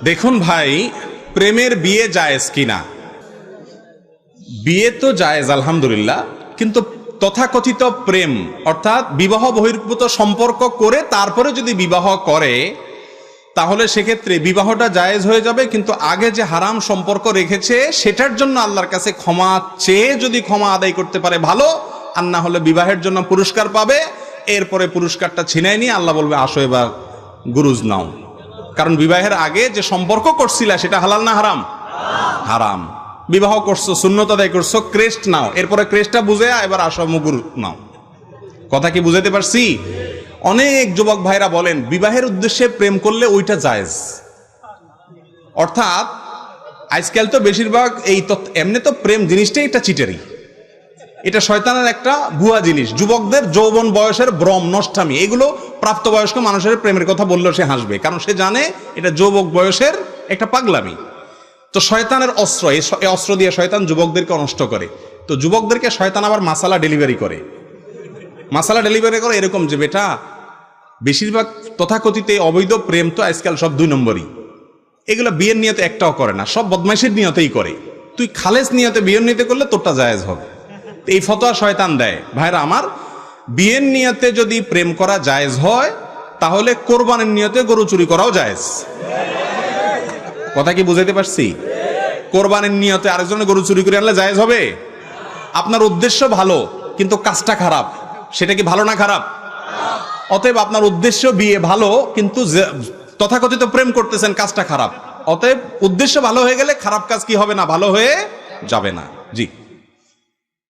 দেখুন ভাই, প্রেমের বিয়ে জায়েজ কিনা? বিয়ে তো জায়েজ আলহামদুলিল্লাহ, কিন্তু তথাকথিত প্রেম অর্থাৎ বিবাহ বহির্ভূত সম্পর্ক করে তারপরে যদি বিবাহ করে তাহলে সেক্ষেত্রে বিবাহটা জায়েজ হয়ে যাবে, কিন্তু আগে যে হারাম সম্পর্ক রেখেছে সেটার জন্য আল্লাহর কাছে ক্ষমা চেয়ে যদি ক্ষমা আদায় করতে পারে ভালো, আর না হলে বিবাহের জন্য পুরস্কার পাবে, এরপরে পুরস্কারটা ছিনাই নিয়ে আল্লাহ বলবে আসো এবার গুরুজ নাও। কারণ বিবাহের আগে যে সম্পর্ক করছিলা সেটা হালাল না হারাম? হারাম। বিবাহ করছো, সুন্নত আদায় করছো, ক্রেস্ট নাও, এরপরে ক্রেস্টটা বুঝে এবার আসো মুগুর নাও। কথা কি বুঝাতে পারছি? অনেক যুবক ভাইরা বলেন বিবাহের উদ্দেশ্যে প্রেম করলে ওইটা জায়েজ। অর্থাৎ আজকাল তো বেশিরভাগ এই এমনি তো প্রেম জিনিসটাই একটা চিটারি, এটা শয়তানের একটা ভুয়া জিনিস। যুবকদের যৌবন বয়সের ভ্রম, নষ্টামি, এগুলো প্রাপ্তবয়স্ক মানুষের প্রেমের কথা বললেও সে হাসবে, কারণ সে জানে এটা যুবক বয়সের একটা পাগলামি। তো শয়তানের অস্ত্র, এই অস্ত্র দিয়ে শয়তান যুবকদেরকে নষ্ট করে। তো যুবকদেরকে শয়তান আবার মাসালা ডেলিভারি করে এরকম যে বেটা, বেশিরভাগ তথাকথিত অবৈধ প্রেম তো আজকাল সব 2 নম্বরই, এগুলো বিয়ের নিয়তে একটাও করে না, সব বদমাইশের নিয়তেই করে। তুই খালেস নিয়তে বিয়ের নিয়তে করলে তোরটা জায়েজ হবে। এই ফতোয়া শয়তান দেয়। ভাইরা আমার, বিয়ের নিয়তে যদি প্রেম করা জায়েজ হয় তাহলে কোরবানির নিয়তে গরু চুরি করাও জায়েজ। কথা কি বুঝাইতে পারছি? কোরবানির নিয়তে আরেকজনের গরু চুরি করে আনলে জায়েজ হবে? আপনার উদ্দেশ্য ভালো কিন্তু কাজটা খারাপ, সেটা কি ভালো না খারাপ? অতএব আপনার উদ্দেশ্য বিয়ে ভালো, কিন্তু তথাকথিত প্রেম করতেছেন, কাজটা খারাপ। অতএব উদ্দেশ্য ভালো হয়ে গেলে খারাপ কাজ কি হবে না, ভালো হয়ে যাবে না। জি।